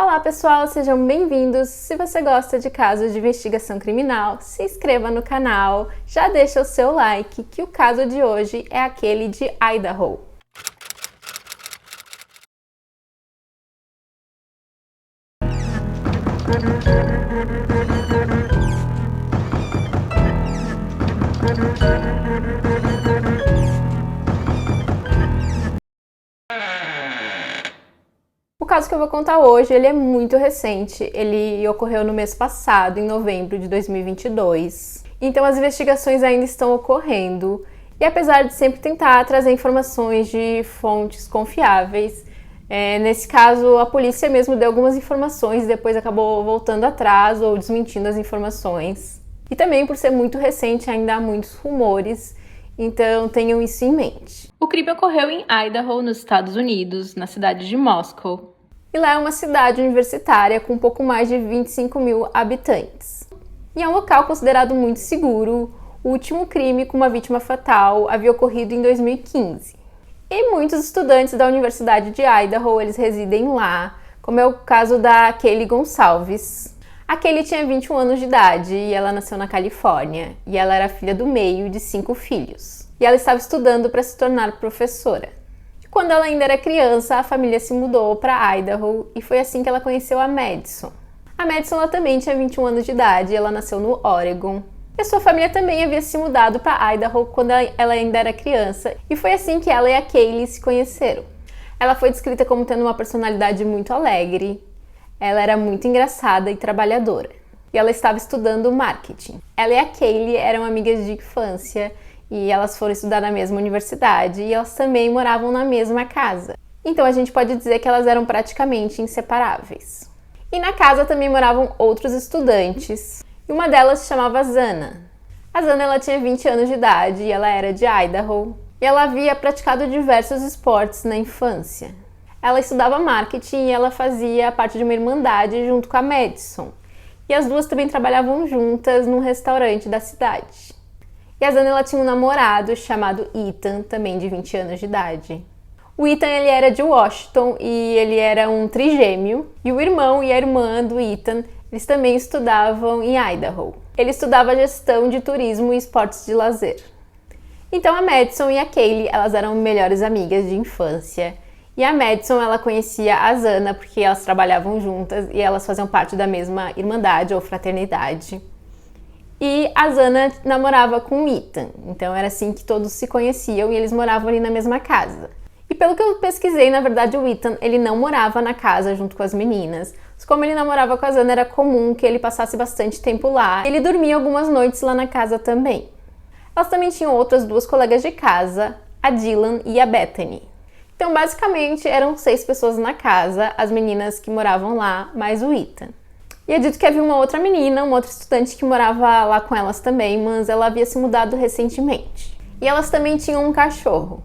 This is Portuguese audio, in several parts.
Olá pessoal, sejam bem-vindos! Se você gosta de casos de investigação criminal, se inscreva no canal, já deixa o seu like, que o caso de hoje é aquele de Idaho. O caso que eu vou contar hoje, ele é muito recente, ele ocorreu no mês passado, em novembro de 2022. Então as investigações ainda estão ocorrendo e apesar de sempre tentar trazer informações de fontes confiáveis, nesse caso a polícia mesmo deu algumas informações e depois acabou voltando atrás ou desmentindo as informações. E também por ser muito recente ainda há muitos rumores, então tenham isso em mente. O crime ocorreu em Idaho, nos Estados Unidos, na cidade de Moscow. E lá é uma cidade universitária com um pouco mais de 25 mil habitantes. E é um local considerado muito seguro. O último crime com uma vítima fatal havia ocorrido em 2015. E muitos estudantes da Universidade de Idaho, eles residem lá, como é o caso da Kaylee Gonçalves. A Kaylee tinha 21 anos de idade e ela nasceu na Califórnia. E ela era filha do meio de 5 filhos. E ela estava estudando para se tornar professora. Quando ela ainda era criança, a família se mudou para Idaho e foi assim que ela conheceu a Madison. A Madison ela também tinha 21 anos de idade e ela nasceu no Oregon. E a sua família também havia se mudado para Idaho quando ela ainda era criança e foi assim que ela e a Kaylee se conheceram. Ela foi descrita como tendo uma personalidade muito alegre, ela era muito engraçada e trabalhadora. E ela estava estudando marketing. Ela e a Kaylee eram amigas de infância e elas foram estudar na mesma universidade e elas também moravam na mesma casa. Então a gente pode dizer que elas eram praticamente inseparáveis. E na casa também moravam outros estudantes e uma delas se chamava Zana. A Zana ela tinha 20 anos de idade e ela era de Idaho e ela havia praticado diversos esportes na infância. Ela estudava marketing e ela fazia parte de uma irmandade junto com a Madison. E as duas também trabalhavam juntas num restaurante da cidade. E a Zana ela tinha um namorado chamado Ethan, também de 20 anos de idade. O Ethan ele era de Washington e ele era um trigêmeo. E o irmão e a irmã do Ethan, eles também estudavam em Idaho. Ele estudava gestão de turismo e esportes de lazer. Então a Madison e a Kaylee, elas eram melhores amigas de infância. E a Madison, ela conhecia a Zana porque elas trabalhavam juntas e elas faziam parte da mesma irmandade ou fraternidade. E a Zana namorava com o Ethan, então era assim que todos se conheciam e eles moravam ali na mesma casa. E pelo que eu pesquisei, na verdade o Ethan, ele não morava na casa junto com as meninas, mas como ele namorava com a Zana, era comum que ele passasse bastante tempo lá. Ele dormia algumas noites lá na casa também. Elas também tinham outras duas colegas de casa, a Dylan e a Bethany. Então basicamente eram 6 pessoas na casa, as meninas que moravam lá, mais o Ethan. E é dito que havia uma outra menina, uma outra estudante que morava lá com elas também, mas ela havia se mudado recentemente. E elas também tinham um cachorro.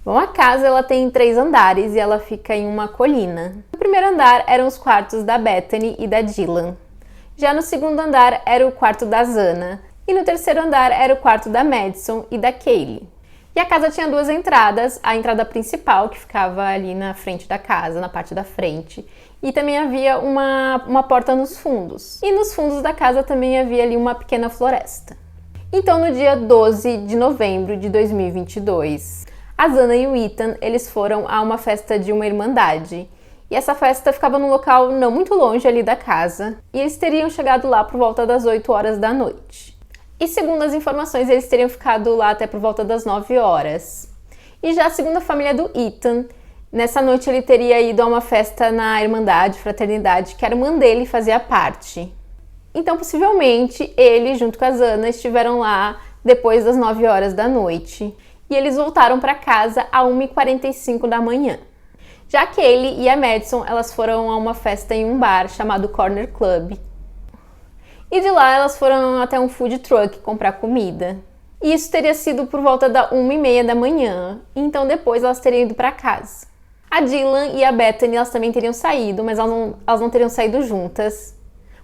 Bom, a casa ela tem 3 andares e ela fica em uma colina. No primeiro andar eram os quartos da Bethany e da Dylan. Já no segundo andar era o quarto da Zana. E no terceiro andar era o quarto da Madison e da Kaylee. E a casa tinha 2 entradas, a entrada principal, que ficava ali na frente da casa, na parte da frente, e também havia uma porta nos fundos. E nos fundos da casa também havia ali uma pequena floresta. Então, no dia 12 de novembro de 2022, a Zana e o Ethan, eles foram a uma festa de uma irmandade. E essa festa ficava num local não muito longe ali da casa, e eles teriam chegado lá por volta das 8 horas da noite. E segundo as informações, eles teriam ficado lá até por volta das 9 horas. E já segundo a família do Ethan, nessa noite ele teria ido a uma festa na Irmandade, Fraternidade, que a irmã dele fazia parte. Então, possivelmente, ele, junto com a Zana, estiveram lá depois das 9 horas da noite. E eles voltaram para casa às 1h45 da manhã. Já que ele e a Madison, elas foram a uma festa em um bar chamado Corner Club. E de lá elas foram até um food truck comprar comida. E isso teria sido por volta da 1h30 da manhã, então depois elas teriam ido para casa. A Dylan e a Bethany elas também teriam saído, mas elas não teriam saído juntas.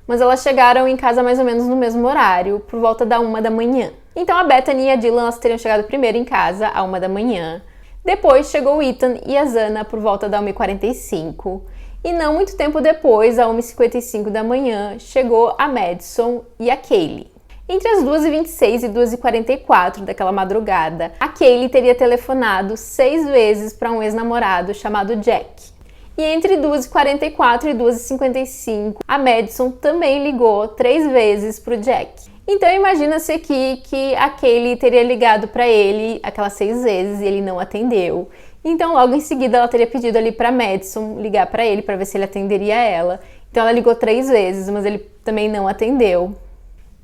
Mas elas chegaram em casa mais ou menos no mesmo horário, por volta da 1 da manhã. Então a Bethany e a Dylan elas teriam chegado primeiro em casa, à 1 da manhã. Depois chegou o Ethan e a Zana por volta da 1h45. E não muito tempo depois, às 1h55 da manhã, chegou a Madison e a Kaylee. Entre as 2h26 e 2h44 daquela madrugada, a Kaylee teria telefonado 6 vezes para um ex-namorado chamado Jack. E entre 2h44 e 2h55, a Madison também ligou 3 vezes para o Jack. Então imagina-se aqui que a Kaylee teria ligado para ele aquelas 6 vezes e ele não atendeu. Então logo em seguida ela teria pedido ali para Madison ligar para ele para ver se ele atenderia ela. Então ela ligou 3 vezes, mas ele também não atendeu.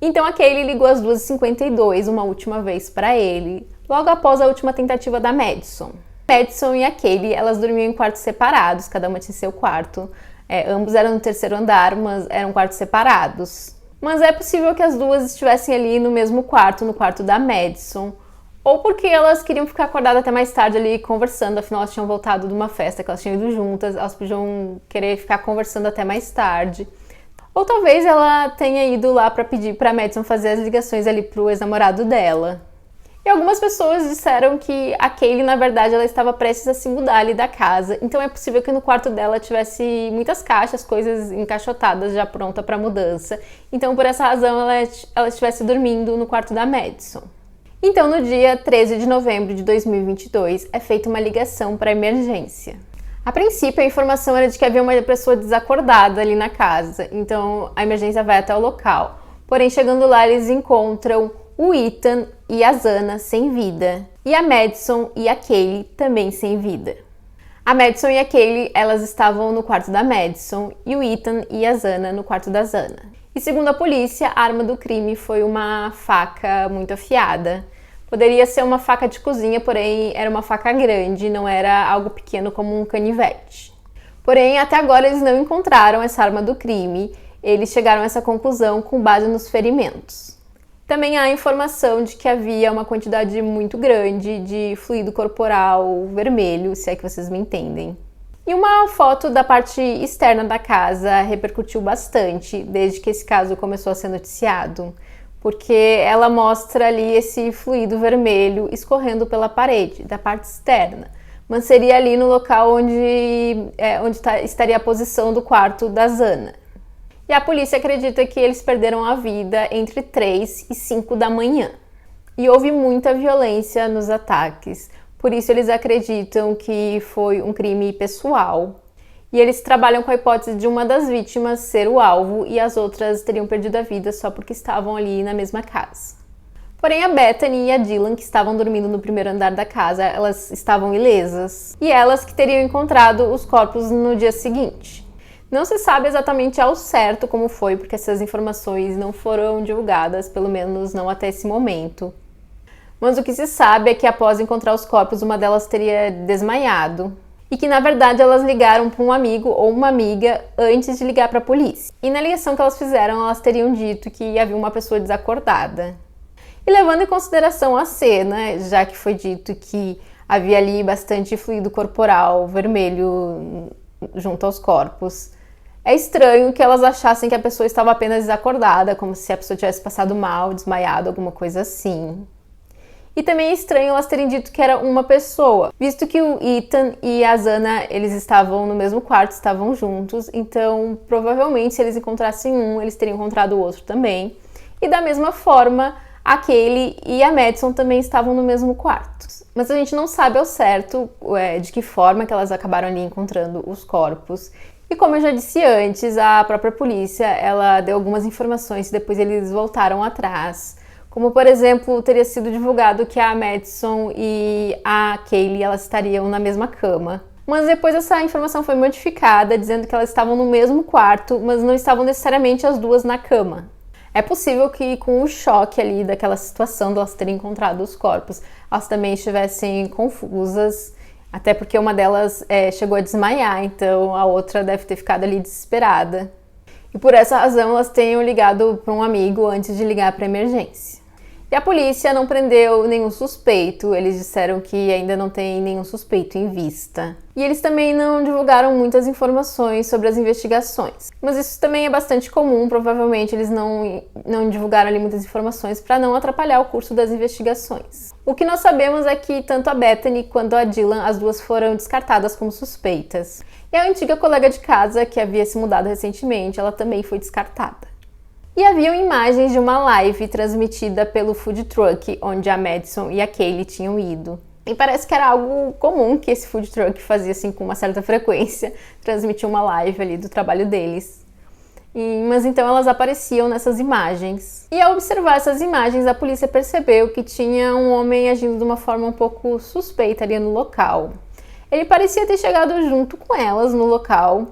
Então a Kaylee ligou às 2h52 uma última vez para ele, logo após a última tentativa da Madison. Madison e a Kaylee, elas dormiam em quartos separados, cada uma tinha seu quarto. Ambos eram no 3º andar, mas eram quartos separados. Mas é possível que as duas estivessem ali no mesmo quarto, no quarto da Madison, ou porque elas queriam ficar acordadas até mais tarde ali conversando, afinal elas tinham voltado de uma festa que elas tinham ido juntas, elas podiam querer ficar conversando até mais tarde. Ou talvez ela tenha ido lá para pedir para Madison fazer as ligações ali pro ex-namorado dela. E algumas pessoas disseram que a Kaylee, na verdade, ela estava prestes a se mudar ali da casa, então é possível que no quarto dela tivesse muitas caixas, coisas encaixotadas já pronta para mudança. Então, por essa razão, ela estivesse dormindo no quarto da Madison. Então, no dia 13 de novembro de 2022, é feita uma ligação para emergência. A princípio, a informação era de que havia uma pessoa desacordada ali na casa, então a emergência vai até o local. Porém, chegando lá, eles encontram o Ethan e a Zana sem vida, e a Madison e a Kaylee também sem vida. A Madison e a Kaylee, elas estavam no quarto da Madison, e o Ethan e a Zana no quarto da Zana. E segundo a polícia, a arma do crime foi uma faca muito afiada. Poderia ser uma faca de cozinha, porém era uma faca grande, não era algo pequeno como um canivete. Porém, até agora eles não encontraram essa arma do crime, eles chegaram a essa conclusão com base nos ferimentos. Também há informação de que havia uma quantidade muito grande de fluido corporal vermelho, se é que vocês me entendem. E uma foto da parte externa da casa repercutiu bastante desde que esse caso começou a ser noticiado, porque ela mostra ali esse fluido vermelho escorrendo pela parede, da parte externa. Mas seria ali no local onde estaria a posição do quarto da Zana. E a polícia acredita que eles perderam a vida entre 3 e 5 da manhã. E houve muita violência nos ataques, por isso eles acreditam que foi um crime pessoal. E eles trabalham com a hipótese de uma das vítimas ser o alvo e as outras teriam perdido a vida só porque estavam ali na mesma casa. Porém, a Bethany e a Dylan, que estavam dormindo no 1º andar da casa, elas estavam ilesas. E elas que teriam encontrado os corpos no dia seguinte. Não se sabe exatamente ao certo como foi, porque essas informações não foram divulgadas, pelo menos não até esse momento. Mas o que se sabe é que após encontrar os corpos, uma delas teria desmaiado. E que, na verdade, elas ligaram para um amigo ou uma amiga antes de ligar para a polícia. E na ligação que elas fizeram, elas teriam dito que havia uma pessoa desacordada. E levando em consideração a cena, já que foi dito que havia ali bastante fluido corporal vermelho junto aos corpos, é estranho que elas achassem que a pessoa estava apenas desacordada, como se a pessoa tivesse passado mal, desmaiado, alguma coisa assim. E também é estranho elas terem dito que era uma pessoa, visto que o Ethan e a Zana, eles estavam no mesmo quarto, estavam juntos, então provavelmente se eles encontrassem um, eles teriam encontrado o outro também. E da mesma forma, a Kaylee e a Madison também estavam no mesmo quarto. Mas a gente não sabe ao certo de que forma que elas acabaram ali encontrando os corpos. E como eu já disse antes, a própria polícia, ela deu algumas informações e depois eles voltaram atrás. Como, por exemplo, teria sido divulgado que a Madison e a Kaylee, elas estariam na mesma cama. Mas depois essa informação foi modificada, dizendo que elas estavam no mesmo quarto, mas não estavam necessariamente as duas na cama. É possível que com o choque ali daquela situação de elas terem encontrado os corpos, elas também estivessem confusas, até porque uma delas chegou a desmaiar, então a outra deve ter ficado ali desesperada. E por essa razão elas tenham ligado para um amigo antes de ligar para a emergência. E a polícia não prendeu nenhum suspeito, eles disseram que ainda não tem nenhum suspeito em vista. E eles também não divulgaram muitas informações sobre as investigações. Mas isso também é bastante comum, provavelmente eles não divulgaram ali muitas informações para não atrapalhar o curso das investigações. O que nós sabemos é que tanto a Bethany quanto a Dylan, as duas foram descartadas como suspeitas. E a antiga colega de casa, que havia se mudado recentemente, ela também foi descartada. E haviam imagens de uma live transmitida pelo food truck, onde a Madison e a Kaylee tinham ido. E parece que era algo comum que esse food truck fazia assim com uma certa frequência, transmitia uma live ali do trabalho deles. Mas então elas apareciam nessas imagens. E ao observar essas imagens, a polícia percebeu que tinha um homem agindo de uma forma um pouco suspeita ali no local. Ele parecia ter chegado junto com elas no local,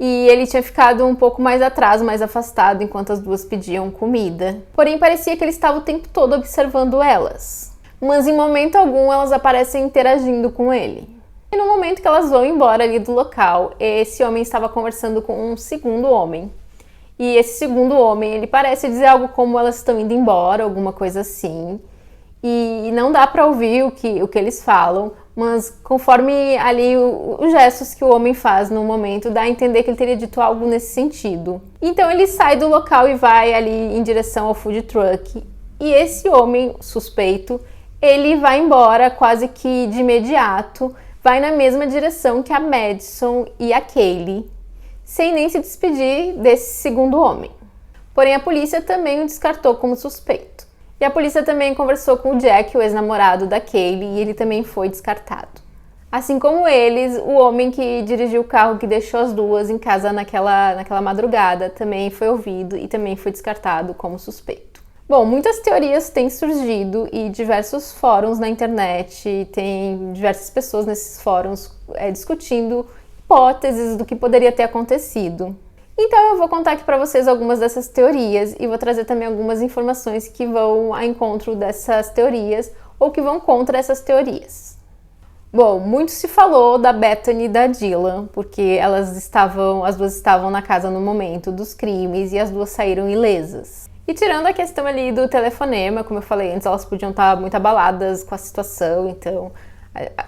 e ele tinha ficado um pouco mais atrás, mais afastado, enquanto as duas pediam comida. Porém, parecia que ele estava o tempo todo observando elas. Mas em momento algum elas aparecem interagindo com ele. E no momento que elas vão embora ali do local, esse homem estava conversando com um segundo homem. E esse segundo homem, ele parece dizer algo como elas estão indo embora, alguma coisa assim. E não dá para ouvir o que eles falam, mas conforme ali os gestos que o homem faz no momento, dá a entender que ele teria dito algo nesse sentido. Então ele sai do local e vai ali em direção ao food truck. E esse homem suspeito, ele vai embora quase que de imediato, vai na mesma direção que a Madison e a Kaylee, sem nem se despedir desse segundo homem. Porém, a polícia também o descartou como suspeito. E a polícia também conversou com o Jack, o ex-namorado da Kaylee, e ele também foi descartado. Assim como eles, o homem que dirigiu o carro que deixou as duas em casa naquela madrugada também foi ouvido e também foi descartado como suspeito. Bom, muitas teorias têm surgido e diversos fóruns na internet, tem diversas pessoas nesses fóruns discutindo hipóteses do que poderia ter acontecido. Então eu vou contar aqui para vocês algumas dessas teorias e vou trazer também algumas informações que vão ao encontro dessas teorias ou que vão contra essas teorias. Bom, muito se falou da Bethany e da Dylan, porque as duas estavam na casa no momento dos crimes e as duas saíram ilesas. E tirando a questão ali do telefonema, como eu falei antes, elas podiam estar muito abaladas com a situação, então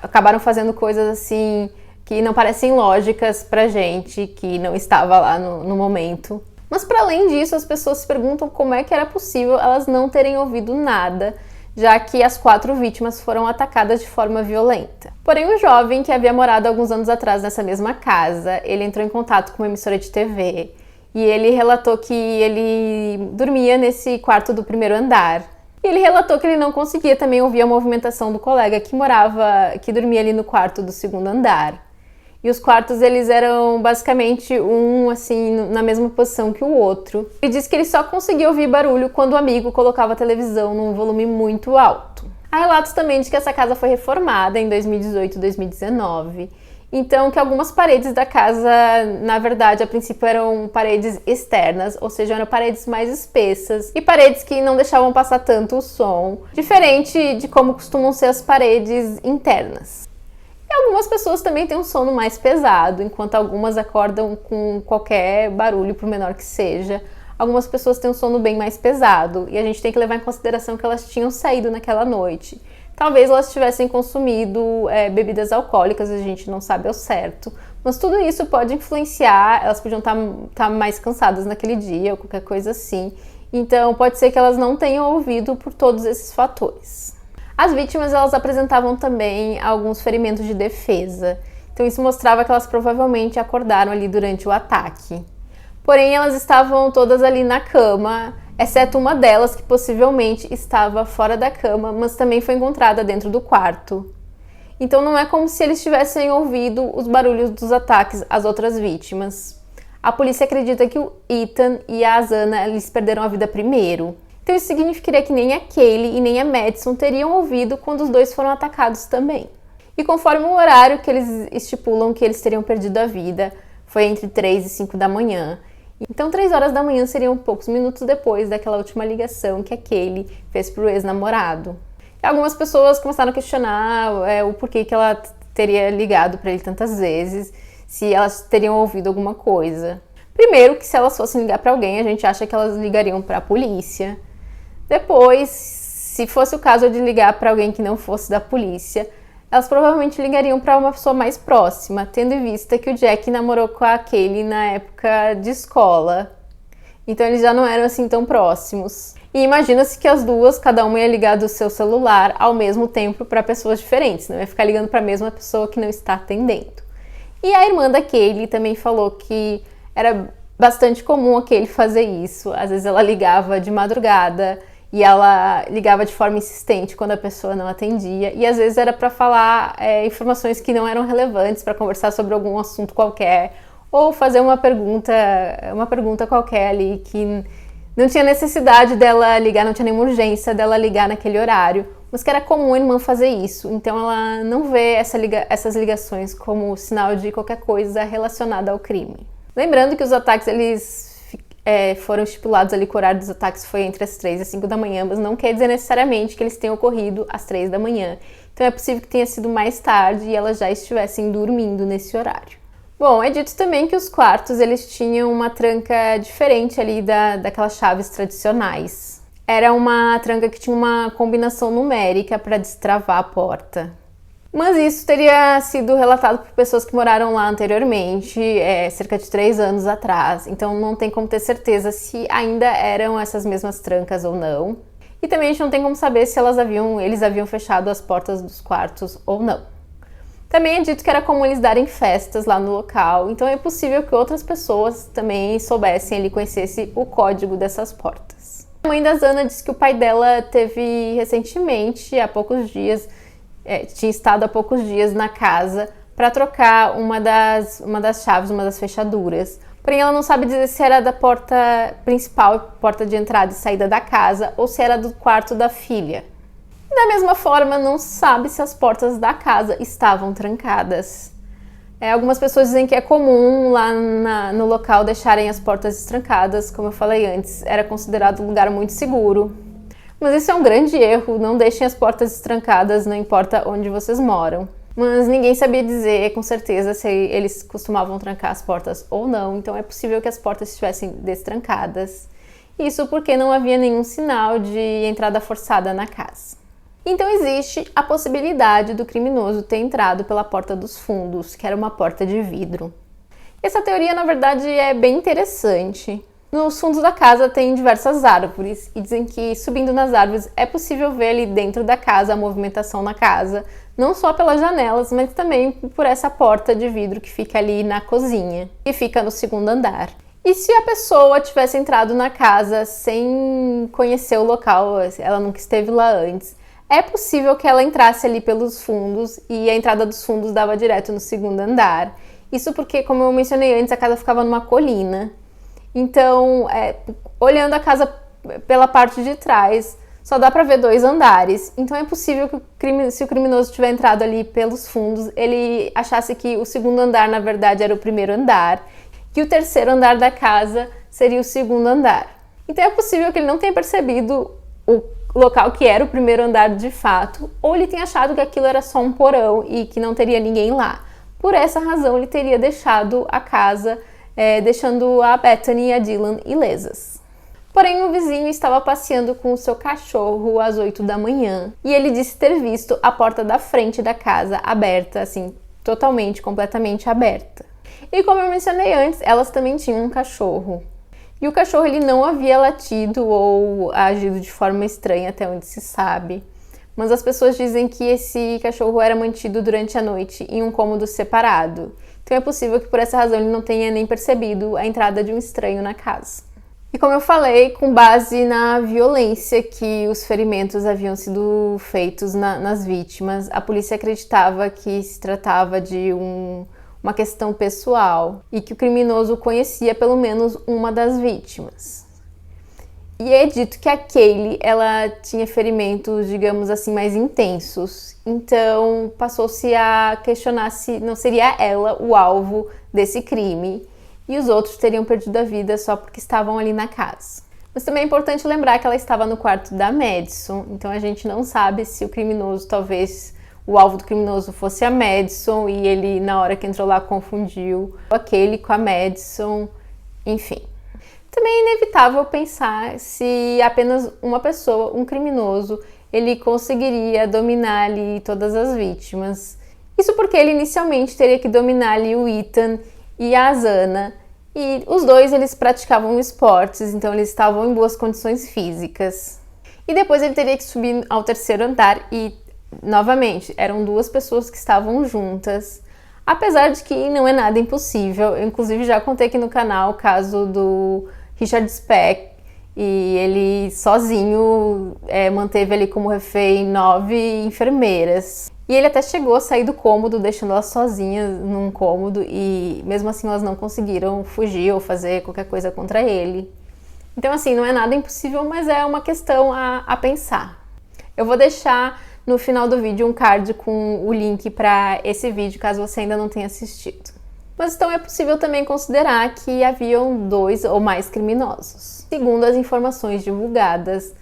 acabaram fazendo coisas assim que não parecem lógicas pra gente, que não estava lá no momento. Mas para além disso, as pessoas se perguntam como é que era possível elas não terem ouvido nada, já que as 4 vítimas foram atacadas de forma violenta. Porém, o jovem que havia morado alguns anos atrás nessa mesma casa, ele entrou em contato com uma emissora de TV e ele relatou que ele dormia nesse quarto do primeiro andar. E ele relatou que ele não conseguia também ouvir a movimentação do colega que dormia ali no quarto do segundo andar. E os quartos, eles eram basicamente um, assim, na mesma posição que o outro. Ele disse que ele só conseguia ouvir barulho quando o amigo colocava a televisão num volume muito alto. Há relatos também de que essa casa foi reformada em 2018 e 2019. Então, que algumas paredes da casa, na verdade, a princípio eram paredes externas, ou seja, eram paredes mais espessas e paredes que não deixavam passar tanto o som, diferente de como costumam ser as paredes internas. Algumas pessoas também têm um sono mais pesado, enquanto algumas acordam com qualquer barulho, por menor que seja. Algumas pessoas têm um sono bem mais pesado e a gente tem que levar em consideração que elas tinham saído naquela noite. Talvez elas tivessem consumido bebidas alcoólicas, a gente não sabe ao certo. Mas tudo isso pode influenciar, elas podiam estar mais cansadas naquele dia ou qualquer coisa assim. Então pode ser que elas não tenham ouvido por todos esses fatores. As vítimas, elas apresentavam também alguns ferimentos de defesa, então isso mostrava que elas provavelmente acordaram ali durante o ataque. Porém, elas estavam todas ali na cama, exceto uma delas que possivelmente estava fora da cama, mas também foi encontrada dentro do quarto. Então não é como se eles tivessem ouvido os barulhos dos ataques às outras vítimas. A polícia acredita que o Ethan e a Zana, eles perderam a vida primeiro. Então isso significaria que nem a Kaylee e nem a Madison teriam ouvido quando os dois foram atacados também. E conforme o horário que eles estipulam que eles teriam perdido a vida, foi entre 3 e 5 da manhã. Então 3 horas da manhã seriam poucos minutos depois daquela última ligação que a Kaylee fez pro ex-namorado. E algumas pessoas começaram a questionar o porquê que ela teria ligado para ele tantas vezes, se elas teriam ouvido alguma coisa. Primeiro que se elas fossem ligar para alguém, a gente acha que elas ligariam para a polícia. Depois, se fosse o caso de ligar para alguém que não fosse da polícia, elas provavelmente ligariam para uma pessoa mais próxima, tendo em vista que o Jack namorou com a Kaylee na época de escola. Então eles já não eram assim tão próximos. E imagina-se que as duas, cada uma ia ligar do seu celular ao mesmo tempo para pessoas diferentes, não ia ficar ligando para a mesma pessoa que não está atendendo. E a irmã da Kaylee também falou que era bastante comum a Kaylee fazer isso. Às vezes ela ligava de madrugada e ela ligava de forma insistente quando a pessoa não atendia. E às vezes era para falar informações que não eram relevantes, para conversar sobre algum assunto qualquer, ou fazer uma pergunta qualquer ali que não tinha necessidade dela ligar, não tinha nenhuma urgência dela ligar naquele horário, mas que era comum a irmã fazer isso. Então ela não vê essas ligações como sinal de qualquer coisa relacionada ao crime. Lembrando que os ataques, eles foram estipulados ali que o horário dos ataques foi entre as 3 e 5 da manhã, mas não quer dizer necessariamente que eles tenham ocorrido às 3 da manhã. Então é possível que tenha sido mais tarde e elas já estivessem dormindo nesse horário. Bom, é dito também que os quartos, eles tinham uma tranca diferente ali daquelas chaves tradicionais. Era uma tranca que tinha uma combinação numérica para destravar a porta. Mas isso teria sido relatado por pessoas que moraram lá anteriormente, cerca de 3 anos atrás. Então não tem como ter certeza se ainda eram essas mesmas trancas ou não. E também a gente não tem como saber se eles haviam fechado as portas dos quartos ou não. Também é dito que era comum eles darem festas lá no local, então é possível que outras pessoas também soubessem ali, conhecessem o código dessas portas. A mãe da Zana disse que o pai dela teve recentemente, há poucos dias, tinha estado há poucos dias na casa para trocar uma das chaves, uma das fechaduras. Porém, ela não sabe dizer se era da porta principal, porta de entrada e saída da casa, ou se era do quarto da filha. Da mesma forma, não se sabe se as portas da casa estavam trancadas. Algumas pessoas dizem que é comum lá no local deixarem as portas destrancadas, como eu falei antes, era considerado um lugar muito seguro. Mas isso é um grande erro, não deixem as portas destrancadas, não importa onde vocês moram. Mas ninguém sabia dizer com certeza se eles costumavam trancar as portas ou não, então é possível que as portas estivessem destrancadas. Isso porque não havia nenhum sinal de entrada forçada na casa. Então existe a possibilidade do criminoso ter entrado pela porta dos fundos, que era uma porta de vidro. Essa teoria, na verdade, é bem interessante. Nos fundos da casa tem diversas árvores e dizem que subindo nas árvores é possível ver ali dentro da casa a movimentação na casa, não só pelas janelas, mas também por essa porta de vidro que fica ali na cozinha, que fica no segundo andar. E se a pessoa tivesse entrado na casa sem conhecer o local, ela nunca esteve lá antes, é possível que ela entrasse ali pelos fundos e a entrada dos fundos dava direto no segundo andar. Isso porque, como eu mencionei antes, a casa ficava numa colina. Então, olhando a casa pela parte de trás, só dá para ver 2 andares. Então é possível que se o criminoso tiver entrado ali pelos fundos, ele achasse que o segundo andar, na verdade, era o primeiro andar, que o terceiro andar da casa seria o segundo andar. Então é possível que ele não tenha percebido o local que era o primeiro andar de fato, ou ele tenha achado que aquilo era só um porão e que não teria ninguém lá. Por essa razão, ele teria deixado a casa, deixando a Bethany e a Dylan ilesas. Porém, o vizinho estava passeando com o seu cachorro às 8 da manhã e ele disse ter visto a porta da frente da casa aberta, assim, totalmente, completamente aberta. E como eu mencionei antes, elas também tinham um cachorro. E o cachorro ele não havia latido ou agido de forma estranha até onde se sabe. Mas as pessoas dizem que esse cachorro era mantido durante a noite em um cômodo separado. Então é possível que por essa razão ele não tenha nem percebido a entrada de um estranho na casa. E como eu falei, com base na violência que os ferimentos haviam sido feitos nas vítimas, a polícia acreditava que se tratava de uma questão pessoal e que o criminoso conhecia pelo menos uma das vítimas. E é dito que a Kaylee, ela tinha ferimentos, digamos assim, mais intensos. Então, passou-se a questionar se não seria ela o alvo desse crime e os outros teriam perdido a vida só porque estavam ali na casa. Mas também é importante lembrar que ela estava no quarto da Madison, então a gente não sabe se o criminoso, talvez o alvo do criminoso fosse a Madison e ele, na hora que entrou lá, confundiu aquele com a Madison, enfim. Também é inevitável pensar se apenas uma pessoa, um criminoso, ele conseguiria dominar ali todas as vítimas. Isso porque ele inicialmente teria que dominar ali o Ethan e a Zana, e os dois eles praticavam esportes, então eles estavam em boas condições físicas. E depois ele teria que subir ao terceiro andar e, novamente, eram duas pessoas que estavam juntas. Apesar de que não é nada impossível, eu inclusive já contei aqui no canal o caso do Richard Speck, e ele sozinho manteve ali como refém 9 enfermeiras. E ele até chegou a sair do cômodo, deixando elas sozinhas num cômodo, e mesmo assim elas não conseguiram fugir ou fazer qualquer coisa contra ele. Então assim, não é nada impossível, mas é uma questão a pensar. Eu vou deixar no final do vídeo um card com o link para esse vídeo, caso você ainda não tenha assistido. Mas então é possível também considerar que haviam 2 ou mais criminosos. Segundo as informações divulgadas,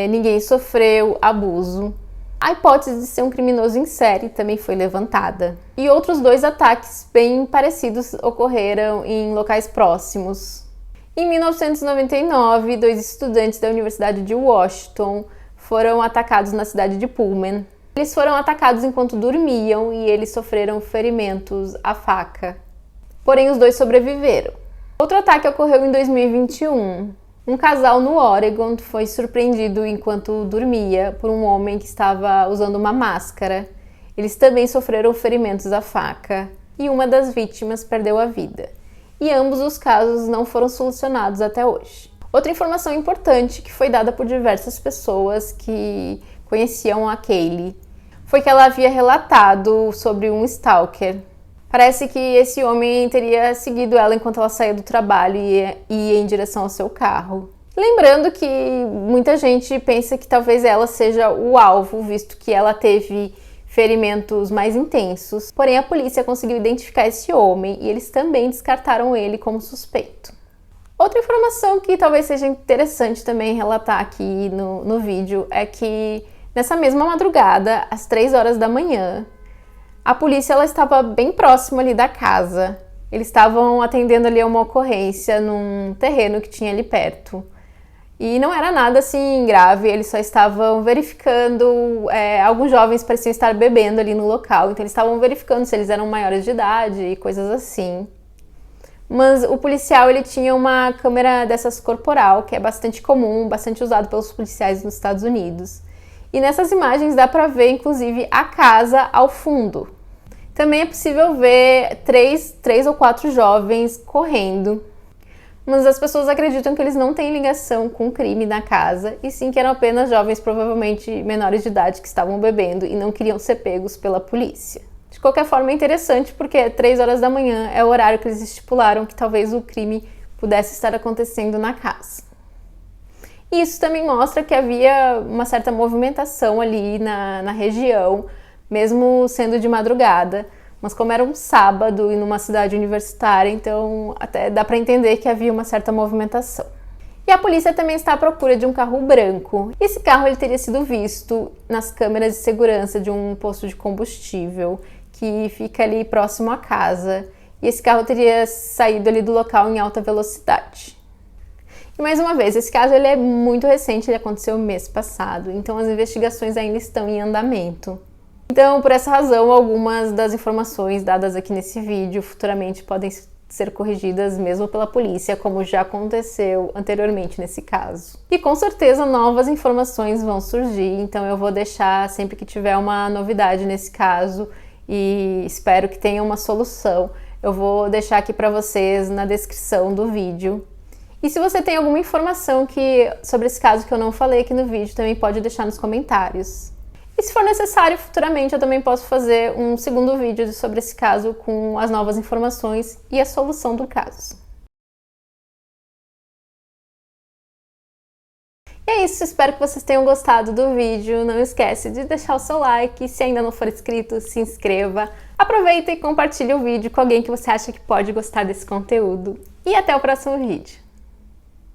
ninguém sofreu abuso. A hipótese de ser um criminoso em série também foi levantada. E outros 2 ataques bem parecidos ocorreram em locais próximos. Em 1999, 2 estudantes da Universidade de Washington foram atacados na cidade de Pullman. Eles foram atacados enquanto dormiam e eles sofreram ferimentos à faca. Porém, os 2 sobreviveram. Outro ataque ocorreu em 2021. Um casal no Oregon foi surpreendido enquanto dormia por um homem que estava usando uma máscara. Eles também sofreram ferimentos à faca e uma das vítimas perdeu a vida. E ambos os casos não foram solucionados até hoje. Outra informação importante que foi dada por diversas pessoas que conheciam a Caylee foi que ela havia relatado sobre um stalker. Parece que esse homem teria seguido ela enquanto ela saía do trabalho e ia em direção ao seu carro. Lembrando que muita gente pensa que talvez ela seja o alvo, visto que ela teve ferimentos mais intensos. Porém, a polícia conseguiu identificar esse homem e eles também descartaram ele como suspeito. Outra informação que talvez seja interessante também relatar aqui no vídeo é que nessa mesma madrugada, às 3 horas da manhã, a polícia ela estava bem próxima ali da casa. Eles estavam atendendo ali a uma ocorrência num terreno que tinha ali perto. E não era nada assim grave, eles só estavam verificando, alguns jovens pareciam estar bebendo ali no local, então eles estavam verificando se eles eram maiores de idade e coisas assim. Mas o policial ele tinha uma câmera dessas corporal, que é bastante comum, bastante usado pelos policiais nos Estados Unidos. E nessas imagens dá para ver, inclusive, a casa ao fundo. Também é possível ver três ou 4 jovens correndo. Mas as pessoas acreditam que eles não têm ligação com o crime na casa, e sim que eram apenas jovens, provavelmente menores de idade, que estavam bebendo e não queriam ser pegos pela polícia. De qualquer forma, é interessante porque 3 horas da manhã é o horário que eles estipularam que talvez o crime pudesse estar acontecendo na casa. E isso também mostra que havia uma certa movimentação ali na região, mesmo sendo de madrugada. Mas como era um sábado e numa cidade universitária, então até dá para entender que havia uma certa movimentação. E a polícia também está à procura de um carro branco. Esse carro ele teria sido visto nas câmeras de segurança de um posto de combustível que fica ali próximo à casa. E esse carro teria saído ali do local em alta velocidade. E mais uma vez, esse caso ele é muito recente, ele aconteceu mês passado, então as investigações ainda estão em andamento. Então, por essa razão, algumas das informações dadas aqui nesse vídeo futuramente podem ser corrigidas mesmo pela polícia, como já aconteceu anteriormente nesse caso. E com certeza novas informações vão surgir, então eu vou deixar sempre que tiver uma novidade nesse caso e espero que tenha uma solução. Eu vou deixar aqui para vocês na descrição do vídeo. E se você tem alguma informação sobre esse caso que eu não falei aqui no vídeo, também pode deixar nos comentários. E se for necessário, futuramente eu também posso fazer um segundo vídeo sobre esse caso com as novas informações e a solução do caso. E é isso, espero que vocês tenham gostado do vídeo. Não esquece de deixar o seu like, se ainda não for inscrito, se inscreva. Aproveita e compartilhe o vídeo com alguém que você acha que pode gostar desse conteúdo. E até o próximo vídeo.